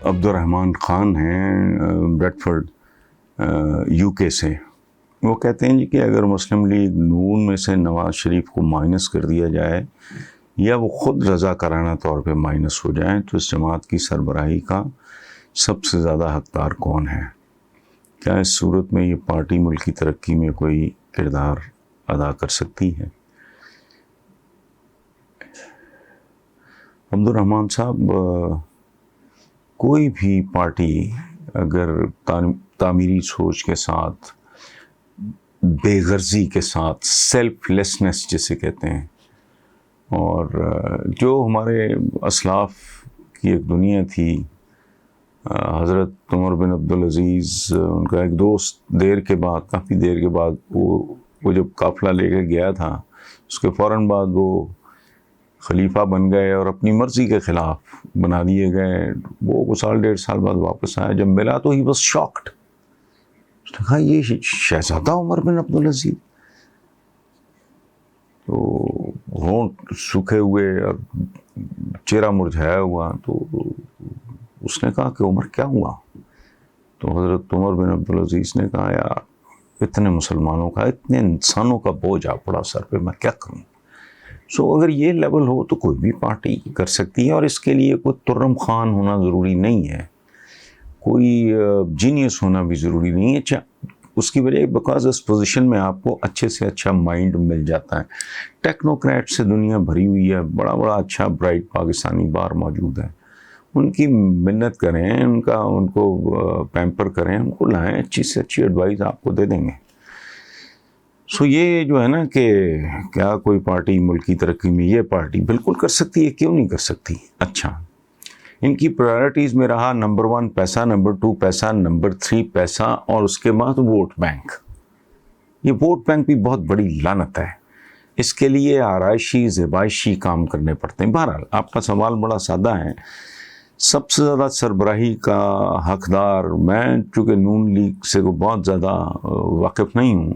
عبد الرحمن خان ہیں Bradford UK سے. وہ کہتے ہیں جی کہ اگر مسلم لیگ نون میں سے نواز شریف کو مائنس کر دیا جائے یا وہ خود رضاکارانہ طور پہ مائنس ہو جائیں تو اس جماعت کی سربراہی کا سب سے زیادہ حقدار کون ہے؟ کیا اس صورت میں یہ پارٹی ملک کی ترقی میں کوئی کردار ادا کر سکتی ہے؟ عبد الرحمن صاحب، کوئی بھی پارٹی اگر تعمیری سوچ کے ساتھ، بے غرضی کے ساتھ، سیلف لیسنس جسے کہتے ہیں، اور جو ہمارے اسلاف کی ایک دنیا تھی، حضرت عمر بن عبدالعزیز ان کا ایک دوست کافی دیر کے بعد وہ جب قافلہ لے کے گیا تھا، اس کے فوراً بعد وہ خلیفہ بن گئے اور اپنی مرضی کے خلاف بنا دیے گئے. وہ سال ڈیڑھ سال بعد واپس آیا، جب ملا تو ہی واز شاکڈ. اس نے کہا یہ شہزادہ عمر بن عبدالعزیز. تو ہونٹ سوکھے ہوئے اور چہرہ مرجھایا ہوا، تو اس نے کہا کہ عمر کیا ہوا؟ تو حضرت عمر بن عبدالعزیز نے کہا یار اتنے مسلمانوں کا، اتنے انسانوں کا بوجھ آ پڑا سر پہ، میں کیا کروں؟ اگر یہ لیول ہو تو کوئی بھی پارٹی کر سکتی ہے، اور اس کے لیے کوئی ترم خان ہونا ضروری نہیں ہے، کوئی جینیس ہونا بھی ضروری نہیں ہے. اس کی وجہ بیکاز اس پوزیشن میں آپ کو اچھے سے اچھا مائنڈ مل جاتا ہے. ٹیکنوکریٹ سے دنیا بھری ہوئی ہے، بڑا اچھا برائٹ پاکستانی بار موجود ہے. ان کی منت کریں، ان کو پیمپر کریں، ان کو لائیں، اچھی سے اچھی ایڈوائز آپ کو دے دیں گے. یہ جو ہے نا کہ کیا کوئی پارٹی ملک کی ترقی میں، یہ پارٹی بالکل کر سکتی ہے، کیوں نہیں کر سکتی؟ اچھا، ان کی پرائرٹیز میں رہا نمبر 1 پیسہ، نمبر 2 پیسہ، نمبر 3 پیسہ، اور اس کے بعد ووٹ بینک. یہ ووٹ بینک بھی بہت بڑی لعنت ہے. اس کے لیے آرائشی زیبائشی کام کرنے پڑتے ہیں. بہرحال آپ کا سوال بڑا سادہ ہے. سب سے زیادہ سربراہی کا حقدار، میں چونکہ نون لیگ سے بہت زیادہ واقف نہیں ہوں،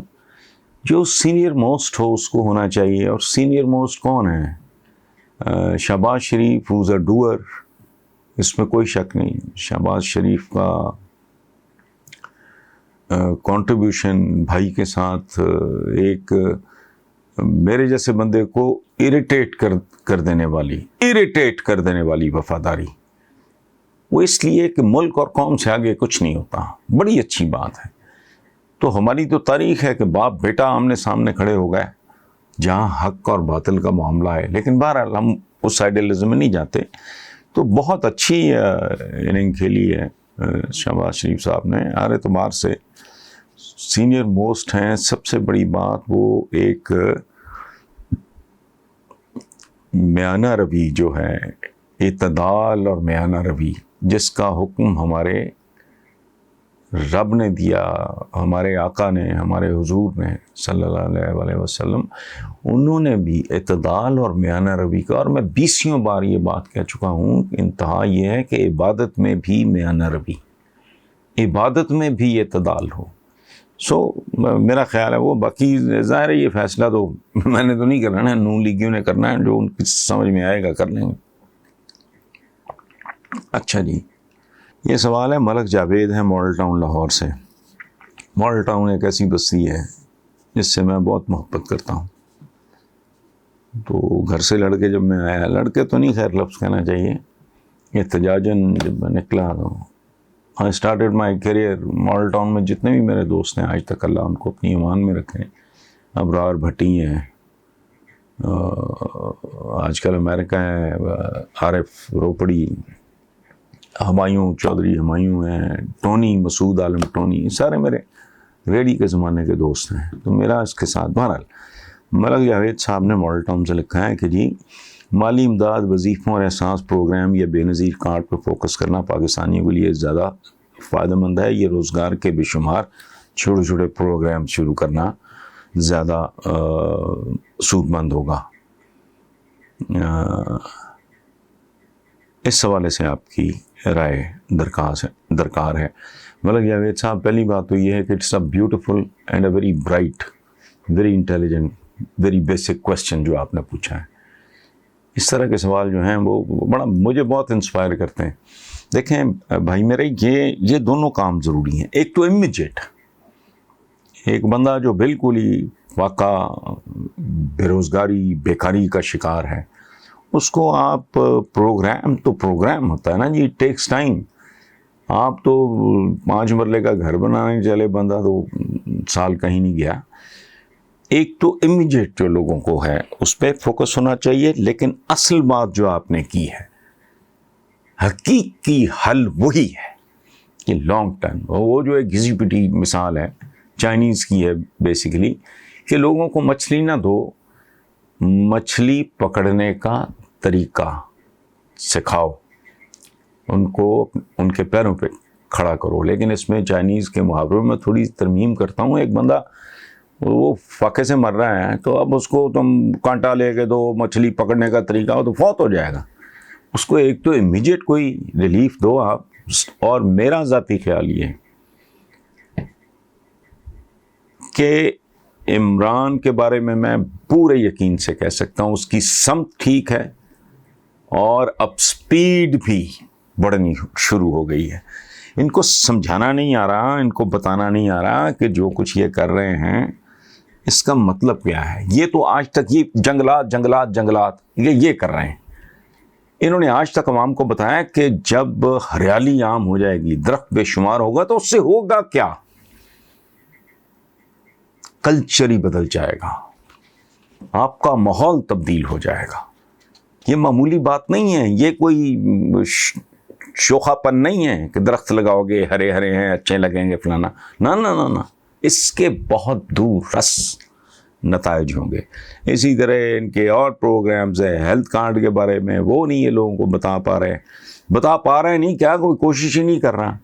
جو سینئر موسٹ ہو اس کو ہونا چاہیے. اور سینئر موسٹ کون ہے؟ شہباز شریف ہوز اے ڈوئر، اس میں کوئی شک نہیں. شہباز شریف کا کنٹریبیوشن بھائی کے ساتھ ایک میرے جیسے بندے کو اریٹیٹ کر دینے والی وفاداری، وہ اس لیے کہ ملک اور قوم سے آگے کچھ نہیں ہوتا. بڑی اچھی بات ہے. تو ہماری تو تاریخ ہے کہ باپ بیٹا آمنے سامنے کھڑے ہو گئے جہاں حق اور باطل کا معاملہ ہے. لیکن بہرحال ہم اس آئیڈیلزم میں نہیں جاتے. تو بہت اچھی اننگ کھیلی ہے شہباز شریف صاحب نے، ہر اعتبار سے سینئر موسٹ ہیں. سب سے بڑی بات وہ ایک میانہ روی جو ہے، اعتدال اور میانہ روی، جس کا حکم ہمارے رب نے دیا، ہمارے آقا نے، ہمارے حضور نے صلی اللہ علیہ وسلم، انہوں نے بھی اعتدال اور میانہ روی کا. اور میں 20 بار یہ بات کہہ چکا ہوں کہ انتہا یہ ہے کہ عبادت میں بھی میانہ روی، عبادت میں بھی اعتدال ہو. میرا خیال ہے وہ، باقی ظاہر ہے یہ فیصلہ تو میں نے تو نہیں کرنا ہے، نون لیگیوں نے کرنا ہے، جو ان کی سمجھ میں آئے گا کر لیں گے. اچھا جی، یہ سوال ہے ملک جاوید ہے ماڈل ٹاؤن لاہور سے. ماڈل ٹاؤن ایک ایسی بستی ہے جس سے میں بہت محبت کرتا ہوں. تو گھر سے لڑکے جب میں آیا، لڑکے تو نہیں خیر لفظ کہنا چاہیے، احتجاجاً جب میں نکلا تو I started my career model town میں. جتنے بھی میرے دوست ہیں آج تک اللہ ان کو اپنی ایمان میں رکھیں. ابرار بھٹی ہیں، آج کل امریکہ ہے، عارف روپڑی، ہمایوں چودھری ہمایوں ہیں، ٹونی مسعود عالم ٹونی، سارے میرے ریڈی کے زمانے کے دوست ہیں. تو میرا اس کے ساتھ بہرحال ملک جاوید صاحب نے ماڈل ٹاؤن سے لکھا ہے کہ جی مالی امداد، وظیفوں اور احساس پروگرام یا بے نظیر کارڈ پر فوکس کرنا پاکستانیوں کے لیے زیادہ فائدہ مند ہے. یہ روزگار کے بے شمار چھوٹے پروگرام شروع کرنا زیادہ سود مند ہوگا. اس حوالے سے آپ کی رائے درکار ہے. ملک جاوید صاحب، پہلی بات تو یہ ہے کہ it's a beautiful and a very bright, very intelligent, very basic question جو آپ نے پوچھا ہے. اس طرح کے سوال جو ہیں وہ مجھے بہت انسپائر کرتے ہیں. دیکھیں بھائی میرے، یہ دونوں کام ضروری ہیں. ایک تو امیجیٹ، ایک بندہ جو بالکل ہی واقع بے روزگاری بیکاری کا شکار ہے، اس کو آپ پروگرام ہوتا ہے نا جی، ٹیکس ٹائم. آپ تو 5 مرلے کا گھر بنانے چلے بندہ تو سال کہیں نہیں گیا. ایک تو امیجیٹ جو لوگوں کو ہے اس پہ فوکس ہونا چاہیے، لیکن اصل بات جو آپ نے کی ہے، حقیقی حل وہی ہے کہ لانگ ٹرم. وہ جو ایک گھسی پٹی مثال ہے چائنیز کی ہے بیسیکلی، کہ لوگوں کو مچھلی نہ دو، مچھلی پکڑنے کا طریقہ سکھاؤ، ان کو ان کے پیروں پہ کھڑا کرو. لیکن اس میں چائنیز کے محاوروں میں تھوڑی ترمیم کرتا ہوں. ایک بندہ وہ فاقے سے مر رہا ہے تو اب اس کو تم کانٹا لے کے دو، مچھلی پکڑنے کا طریقہ ہو تو فوت ہو جائے گا. اس کو ایک تو امیجیٹ کوئی ریلیف دو آپ. اور میرا ذاتی خیال یہ ہے کہ عمران کے بارے میں پورے یقین سے کہہ سکتا ہوں اس کی سمت ٹھیک ہے، اور اب سپیڈ بھی بڑھنی شروع ہو گئی ہے. ان کو سمجھانا نہیں آ رہا، ان کو بتانا نہیں آ رہا کہ جو کچھ یہ کر رہے ہیں اس کا مطلب کیا ہے. یہ تو آج تک یہ جنگلات یہ کر رہے ہیں. انہوں نے آج تک عوام کو بتایا کہ جب ہریالی عام ہو جائے گی، درخت بے شمار ہوگا تو اس سے ہوگا کیا؟ کلچر ہی بدل جائے گا، آپ کا ماحول تبدیل ہو جائے گا. یہ معمولی بات نہیں ہے، یہ کوئی شوخا پن نہیں ہے کہ درخت لگاؤ گے، ہرے ہرے ہیں، اچھے لگیں گے فلانا. نہ، اس کے بہت دور رس نتائج ہوں گے. اسی طرح ان کے اور پروگرامز ہیں ہیلتھ کارڈ کے بارے میں، وہ نہیں یہ لوگوں کو بتا پا رہے نہیں، کیا کوئی کوشش ہی نہیں کر رہا.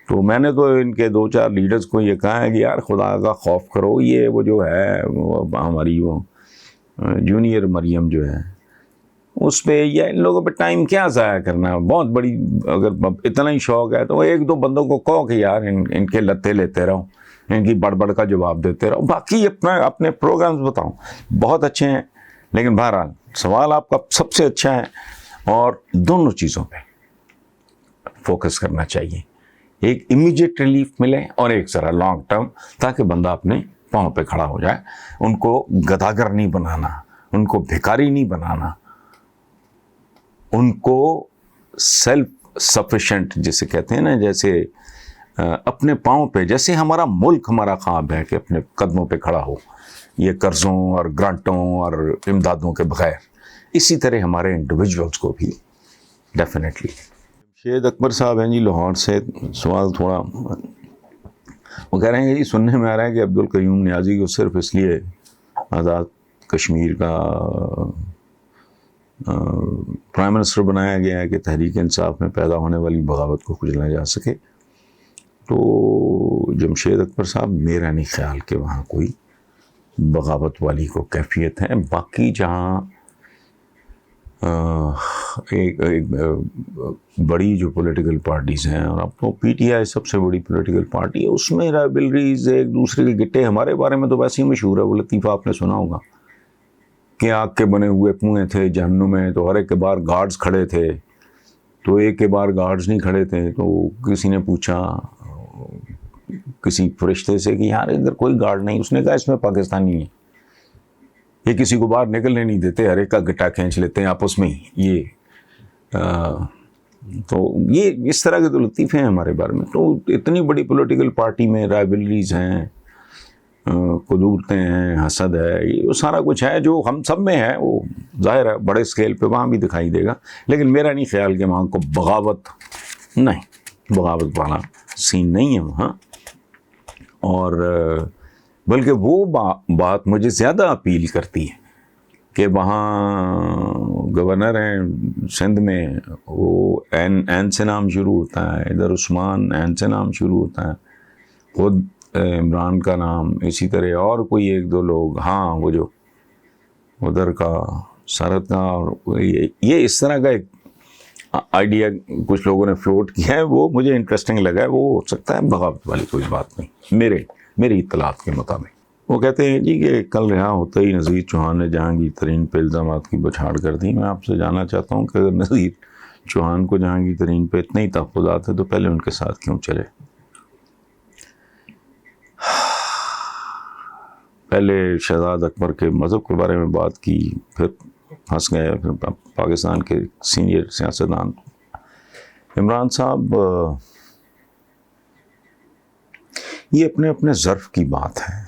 تو میں نے تو ان کے 2-4 لیڈرز کو یہ کہا ہے کہ یار خدا کا خوف کرو. یہ وہ جو ہے وہ ہماری وہ جونیئر مریم جو ہے، اس پہ یا ان لوگوں پہ ٹائم کیا ضائع کرنا ہے. بہت بڑی اگر اتنا ہی شوق ہے تو 1-2 بندوں کو کہو کہ یار ان کے لتے لیتے رہو، ان کی بڑھ کا جواب دیتے رہو، باقی اپنے پروگرامز بتاؤ بہت اچھے ہیں. لیکن بہرحال سوال آپ کا سب سے اچھا ہے، اور دونوں چیزوں پہ فوکس کرنا چاہیے. ایک امیجیٹ ریلیف ملے اور ایک ذرا لانگ ٹرم، تاکہ بندہ اپنے پاؤں پہ کھڑا ہو جائے. ان کو گداگر نہیں بنانا، ان کو بھکاری نہیں بنانا، ان کو سیلف سفیشینٹ جسے کہتے ہیں نا، جیسے اپنے پاؤں پہ، جیسے ہمارا ملک ہمارا خواب ہے کہ اپنے قدموں پہ کھڑا ہو، یہ قرضوں اور گرانٹوں اور امدادوں کے بغیر، اسی طرح ہمارے انڈیویجولز کو بھی ڈیفینیٹلی. شہید اکبر صاحب ہیں جی لاہور سے. سوال تھوڑا وہ کہہ رہے ہیں کہ جی سننے میں آ رہا ہے کہ عبدالقیوم نیازی کو صرف اس لیے آزاد کشمیر کا پرائم منسٹر بنایا گیا ہے کہ تحریک انصاف میں پیدا ہونے والی بغاوت کو کچلا جا سکے. تو جمشید اکبر صاحب، میرا نہیں خیال کہ وہاں کوئی بغاوت والی کو کیفیت ہے. باقی جہاں ایک بڑی جو پولیٹیکل پارٹیز ہیں، اور اب تو پی ٹی آئی سب سے بڑی پولیٹیکل پارٹی ہے، اس میں رائبلریز، ایک دوسرے کے گٹے. ہمارے بارے میں تو ویسے ہی مشہور ہے وہ لطیفہ، آپ نے سنا ہوگا کہ آگ کے بنے ہوئے کنویں تھے جہنم میں، تو ہر ایک کے باہر گارڈز کھڑے تھے، تو ایک کے باہر گارڈز نہیں کھڑے تھے. تو کسی نے پوچھا کسی فرشتے سے کہ یار ادھر کوئی گارڈ نہیں. اس نے کہا اس میں پاکستانی ہیں، یہ کسی کو باہر نکلنے نہیں دیتے، ہر ایک کا گٹا کھینچ لیتے ہیں آپس میں ہی. یہ تو یہ اس طرح کے تو لطیفے ہیں ہمارے بارے میں. تو اتنی بڑی پولیٹیکل پارٹی میں رائبلریز ہیں، قدورتیں ہیں، حسد ہے، یہ سارا کچھ ہے جو ہم سب میں ہے. وہ ظاہر ہے بڑے اسکیل پہ وہاں بھی دکھائی دے گا، لیکن میرا نہیں خیال کہ وہاں کو بغاوت والا سین نہیں ہے وہاں. اور بلکہ وہ بات مجھے زیادہ اپیل کرتی ہے کہ وہاں گورنر ہیں سندھ میں، وہ این سے نام شروع ہوتا ہے، ادھر عثمان این سے نام شروع ہوتا ہے، خود عمران کا نام، اسی طرح اور کوئی 1-2 لوگ، ہاں وہ جو ادھر کا سرحد کا. اور یہ اس طرح کا ایک آئیڈیا کچھ لوگوں نے فلوٹ کیا ہے، وہ مجھے انٹرسٹنگ لگا ہے. وہ ہو سکتا ہے بغاوت والی کوئی بات نہیں میری اطلاعات کے مطابق. وہ کہتے ہیں جی کہ کل رہا ہوتے ہی نذیر چوہان نے جہانگیر ترین پہ الزامات کی بچھاڑ کر دی. میں آپ سے جاننا چاہتا ہوں کہ اگر نذیر چوہان کو جہانگیر ترین پہ اتنے ہی تحفظات ہیں تو پہلے ان کے ساتھ کیوں چلے؟ پہلے شہزاد اکبر کے مذہب کے بارے میں بات کی، پھر پھنس گئے، پھر پاکستان کے سینئر سیاستدان عمران صاحب، یہ اپنے اپنے ظرف کی بات ہے۔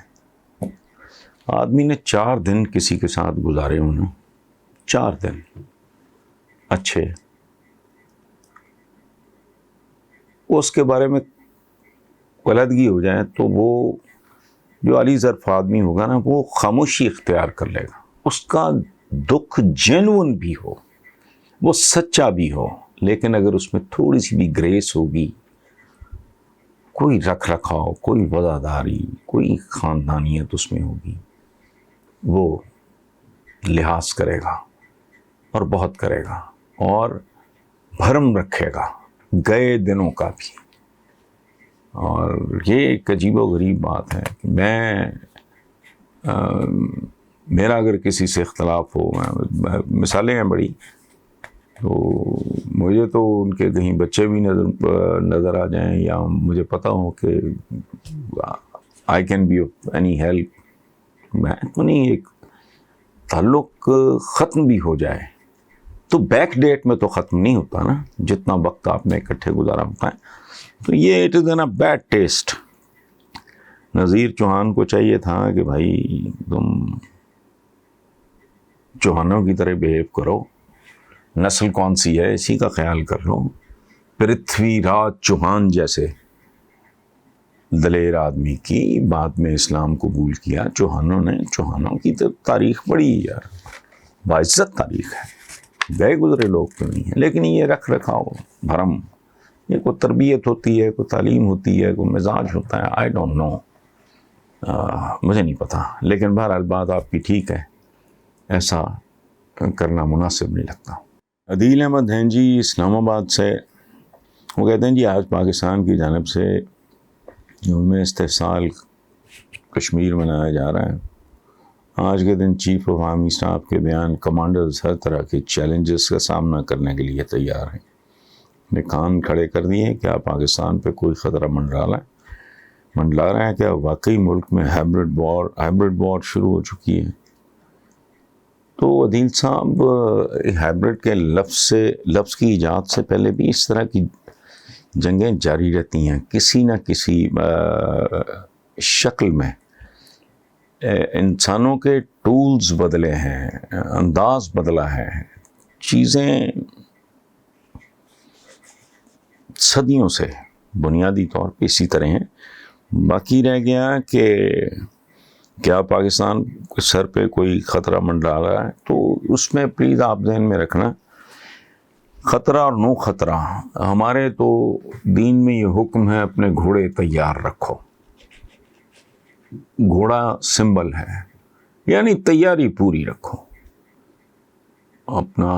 آدمی نے 4 دن کسی کے ساتھ گزارے انہوں، 4 دن اچھے، اس کے بارے میں کلیدگی ہو جائے تو وہ جو علی ظرف آدمی ہوگا نا، وہ خاموشی اختیار کر لے گا۔ اس کا دکھ جینون بھی ہو، وہ سچا بھی ہو، لیکن اگر اس میں تھوڑی سی بھی گریس ہوگی، کوئی رکھ رکھاؤ، کوئی وفاداری، کوئی خاندانیت اس میں ہوگی، وہ لحاظ کرے گا اور بہت کرے گا اور بھرم رکھے گا گئے دنوں کا بھی۔ اور یہ ایک عجیب و غریب بات ہے کہ میرا اگر کسی سے اختلاف ہو، مثالیں ہیں بڑی، تو مجھے تو ان کے کہیں بچے بھی نظر آ جائیں، یا مجھے پتہ ہو کہ I can be of any help, میں تو نہیں، ایک تعلق ختم بھی ہو جائے تو بیک ڈیٹ میں تو ختم نہیں ہوتا نا، جتنا وقت آپ نے اکٹھے گزارا ہوتا ہے۔ تو یہ it is an a bad test. Nazir Chauhan کو چاہیے تھا کہ بھائی تم چوہانوں کی طرح بیہیو کرو، نسل کون سی ہے اسی کا خیال کر لو۔ پرتھوی راج چوہان جیسے دلیر آدمی کی بعد میں اسلام قبول کیا چوہانوں نے۔ چوہانوں کی تو تاریخ بڑی یار باعزت تاریخ ہے، گئے گزرے لوگ تو نہیں ہیں، لیکن یہ رکھ رکھاؤ، بھرم، یہ کوئی تربیت ہوتی ہے، کوئی تعلیم ہوتی ہے، کوئی مزاج ہوتا ہے، آئی ڈونٹ نو، مجھے نہیں پتا، لیکن بہرحال بات آپ کی ٹھیک ہے، ایسا کرنا مناسب نہیں لگتا۔ عدیل احمد ہیں جی اسلام آباد سے، وہ کہتے ہیں جی آج پاکستان کی جانب سے یوم استحصال کشمیر منایا جا رہا ہے۔ آج کے دن چیف آف آرمی اسٹاف کے بیان، کمانڈرز ہر طرح کے چیلنجز کا سامنا کرنے کے لیے تیار ہیں، نے کان کھڑے کر دیے ہیں۔ کیا پاکستان پہ کوئی خطرہ منڈلا رہا ہے؟ کیا واقعی ملک میں ہائبرڈ وار شروع ہو چکی ہے؟ تو عدیل صاحب، ہائبرڈ کے لفظ کی ایجاد سے پہلے بھی اس طرح کی جنگیں جاری رہتی ہیں، کسی نہ کسی شکل میں۔ انسانوں کے ٹولز بدلے ہیں، انداز بدلا ہے، چیزیں صدیوں سے بنیادی طور پہ اسی طرح ہیں۔ باقی رہ گیا کہ کیا پاکستان کے سر پہ کوئی خطرہ منڈرا رہا ہے، تو اس میں پلیز آپ ذہن میں رکھنا، خطرہ اور نو خطرہ، ہمارے تو دین میں یہ حکم ہے اپنے گھوڑے تیار رکھو۔ گھوڑا سمبل ہے، یعنی تیاری پوری رکھو، اپنا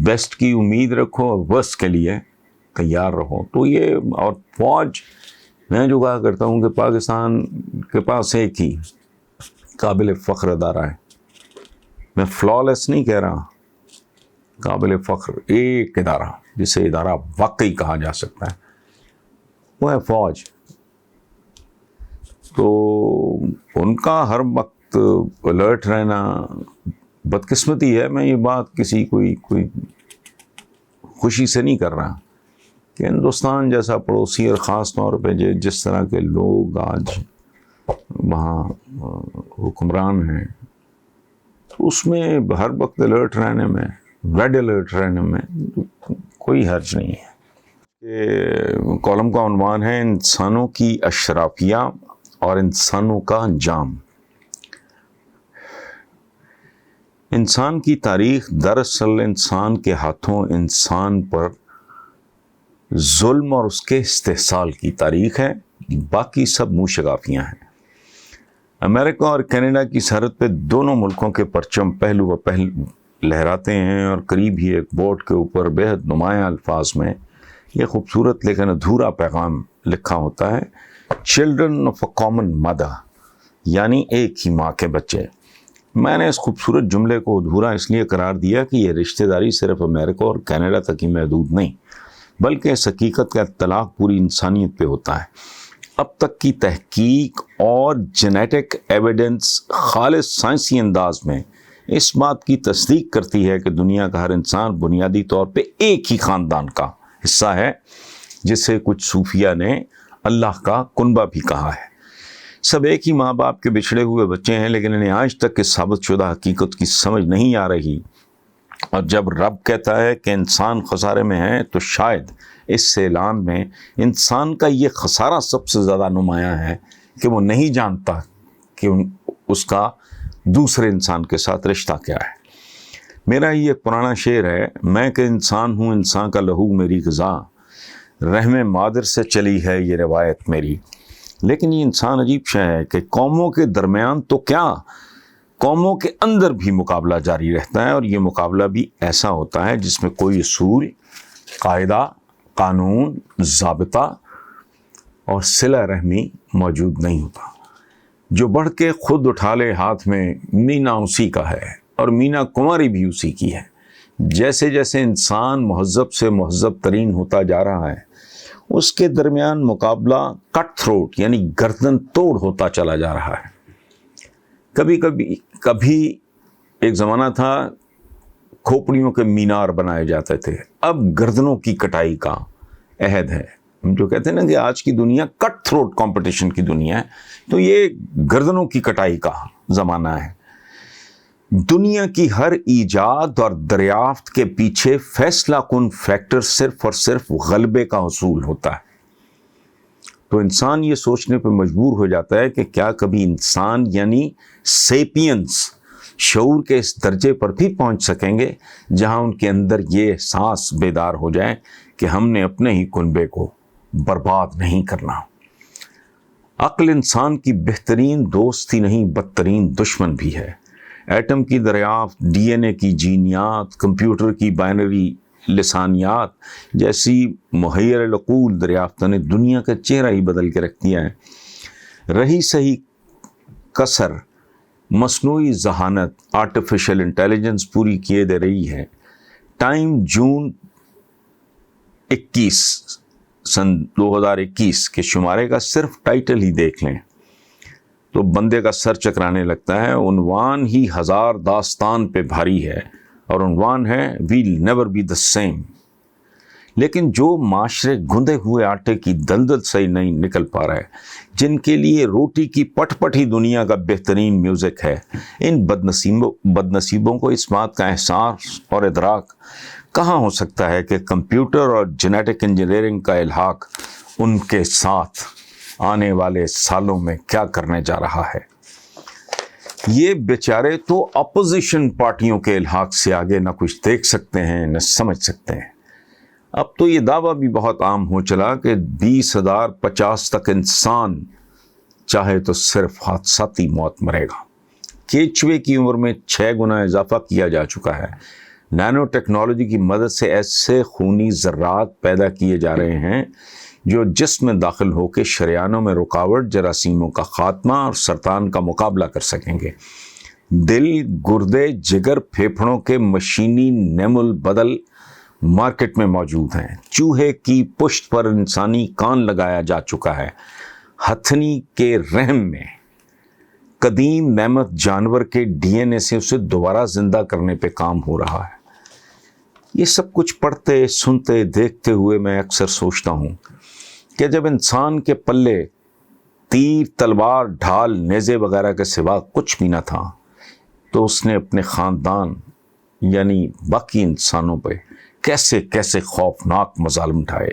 بیسٹ کی امید رکھو اور ورسٹ کے لیے تیار رہو۔ تو یہ، اور فوج، میں جو کہا کرتا ہوں کہ پاکستان کے پاس ایک ہی قابل فخر ادارہ ہے، میں فلالیس نہیں کہہ رہا، قابل فخر ایک ادارہ جسے ادارہ واقعی کہا جا سکتا ہے، وہ ہے فوج۔ تو ان کا ہر وقت الرٹ رہنا بدقسمتی ہے۔ میں یہ بات کسی کوئی خوشی سے نہیں کر رہا کہ ہندوستان جیسا پڑوسی، اور خاص طور پہ جس طرح کے لوگ آج وہاں حکمران ہیں، تو اس میں ہر وقت الرٹ رہنے میں، ریڈ الرٹ رہنے میں کوئی حرج نہیں ہے۔ کالم کا عنوان ہے انسانوں کی اشرافیہ اور انسانوں کا انجام۔ انسان کی تاریخ دراصل انسان کے ہاتھوں انسان پر ظلم اور اس کے استحصال کی تاریخ ہے، باقی سب منہ شگافیاں ہیں۔ امریکہ اور کینیڈا کی سرحد پہ دونوں ملکوں کے پرچم پہلو و پہلو لہراتے ہیں، اور قریب ہی ایک بورڈ کے اوپر بےحد نمایاں الفاظ میں یہ خوبصورت لیکن ادھورا پیغام لکھا ہوتا ہے، children of a common mother, یعنی ایک ہی ماں کے بچے۔ میں نے اس خوبصورت جملے کو ادھورا اس لیے قرار دیا کہ یہ رشتہ داری صرف امریکہ اور کینیڈا تک ہی محدود نہیں، بلکہ اس حقیقت کا اطلاق پوری انسانیت پہ ہوتا ہے۔ اب تک کی تحقیق اور جینیٹک ایویڈنس خالص سائنسی انداز میں اس بات کی تصدیق کرتی ہے کہ دنیا کا ہر انسان بنیادی طور پہ ایک ہی خاندان کا حصہ ہے، جسے کچھ صوفیہ نے اللہ کا کنبہ بھی کہا ہے۔ سب ایک ہی ماں باپ کے بچھڑے ہوئے بچے ہیں، لیکن انہیں آج تک اس ثابت شدہ حقیقت کی سمجھ نہیں آ رہی، اور جب رب کہتا ہے کہ انسان خسارے میں ہے تو شاید اس اعلان میں انسان کا یہ خسارہ سب سے زیادہ نمایاں ہے کہ وہ نہیں جانتا کہ اس کا دوسرے انسان کے ساتھ رشتہ کیا ہے۔ میرا یہ ایک پرانا شعر ہے، میں کہ انسان ہوں، انسان کا لہو میری غذا، رحم مادر سے چلی ہے یہ روایت میری۔ لیکن یہ انسان عجیب شے ہے کہ قوموں کے درمیان تو کیا، قوموں کے اندر بھی مقابلہ جاری رہتا ہے، اور یہ مقابلہ بھی ایسا ہوتا ہے جس میں کوئی اصول، قاعدہ، قانون، ضابطہ اور صلہ رحمی موجود نہیں ہوتا۔ جو بڑھ کے خود اٹھا لے ہاتھ میں، مینا اسی کا ہے اور مینا کماری بھی اسی کی ہے۔ جیسے جیسے انسان مہذب سے مہذب ترین ہوتا جا رہا ہے، اس کے درمیان مقابلہ کٹ تھروٹ یعنی گردن توڑ ہوتا چلا جا رہا ہے۔ کبھی ایک زمانہ تھا کھوپڑیوں کے مینار بنائے جاتے تھے، اب گردنوں کی کٹائی کا عہد ہے۔ ہم جو کہتے ہیں نا کہ آج کی دنیا کٹ تھروٹ کمپٹیشن کی دنیا ہے، تو یہ گردنوں کی کٹائی کا زمانہ ہے۔ دنیا کی ہر ایجاد اور دریافت کے پیچھے فیصلہ کن فیکٹر صرف اور صرف غلبے کا حصول ہوتا ہے۔ تو انسان یہ سوچنے پہ مجبور ہو جاتا ہے کہ کیا کبھی انسان یعنی سیپینس شعور کے اس درجے پر بھی پہنچ سکیں گے جہاں ان کے اندر یہ احساس بیدار ہو جائے کہ ہم نے اپنے ہی کنبے کو برباد نہیں کرنا۔ عقل انسان کی بہترین دوست ہی نہیں، بدترین دشمن بھی ہے۔ ایٹم کی دریافت، ڈی این اے کی جینیات، کمپیوٹر کی بائنری لسانیات جیسی محیر العقول دریافتوں نے دنیا کا چہرہ ہی بدل کے رکھ دیا ہے۔ رہی صحیح کسر مصنوعی ذہانت، آرٹیفیشل انٹیلیجنس پوری کیے دے رہی ہے۔ ٹائم جون 21 سن 2021 کے شمارے کا صرف ٹائٹل ہی دیکھ لیں تو بندے کا سر چکرانے لگتا ہے۔ عنوان ہی ہزار داستان پہ بھاری ہے، اور عنوان ہے "We'll never be the same"۔ لیکن جو معاشرے گندے ہوئے آٹے کی دلدل سے ہی نہیں نکل پا رہے، جن کے لیے روٹی کی پٹ پٹ ہی دنیا کا بہترین میوزک ہے، ان بدنصیبوں کو اس بات کا احساس اور ادراک کہاں ہو سکتا ہے کہ کمپیوٹر اور جینیٹک انجینئرنگ کا الحاق ان کے ساتھ آنے والے سالوں میں کیا کرنے جا رہا ہے۔ یہ بیچارے تو اپوزیشن پارٹیوں کے الحاق سے آگے نہ کچھ دیکھ سکتے ہیں نہ سمجھ سکتے ہیں۔ اب تو یہ دعویٰ بھی بہت عام ہو چلا کہ 20,050 تک انسان چاہے تو صرف حادثاتی موت مرے گا۔ کیچوے کی عمر میں 6 گنا اضافہ کیا جا چکا ہے۔ نینو ٹیکنالوجی کی مدد سے ایسے خونی ذرات پیدا کیے جا رہے ہیں جو جسم میں داخل ہو کے شریانوں میں رکاوٹ، جراثیموں کا خاتمہ اور سرطان کا مقابلہ کر سکیں گے۔ دل، گردے، جگر، پھیپھڑوں کے مشینی نیم البدل مارکیٹ میں موجود ہیں۔ چوہے کی پشت پر انسانی کان لگایا جا چکا ہے۔ ہتھنی کے رحم میں قدیم نعمت جانور کے ڈی این اے سے اسے دوبارہ زندہ کرنے پہ کام ہو رہا ہے۔ یہ سب کچھ پڑھتے، سنتے، دیکھتے ہوئے میں اکثر سوچتا ہوں کہ جب انسان کے پلے تیر، تلوار، ڈھال، نیزے وغیرہ کے سوا کچھ بھی نہ تھا تو اس نے اپنے خاندان یعنی باقی انسانوں پہ کیسے کیسے خوفناک مظالم اٹھائے۔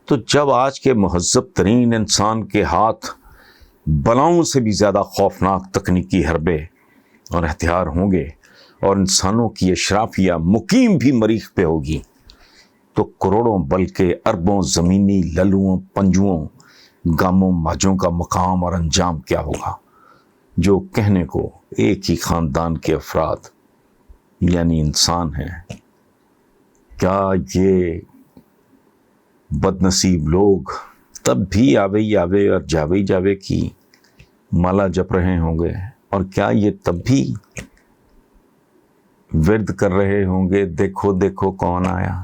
تو جب آج کے مہذب ترین انسان کے ہاتھ بلاؤں سے بھی زیادہ خوفناک تکنیکی حربے اور ہتھیار ہوں گے اور انسانوں کی اشرافیہ مقیم بھی مریخ پہ ہوگی، تو کروڑوں بلکہ اربوں زمینی للوؤں، پنجوؤں، گاموں، ماجوں کا مقام اور انجام کیا ہوگا، جو کہنے کو ایک ہی خاندان کے افراد یعنی انسان ہیں۔ کیا یہ بدنصیب لوگ تب بھی آوے اور جاوے کی مالا جپ رہے ہوں گے اور کیا یہ تب بھی ورد کر رہے ہوں گے دیکھو دیکھو کون آیا،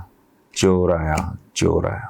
چور آیا چور آیا۔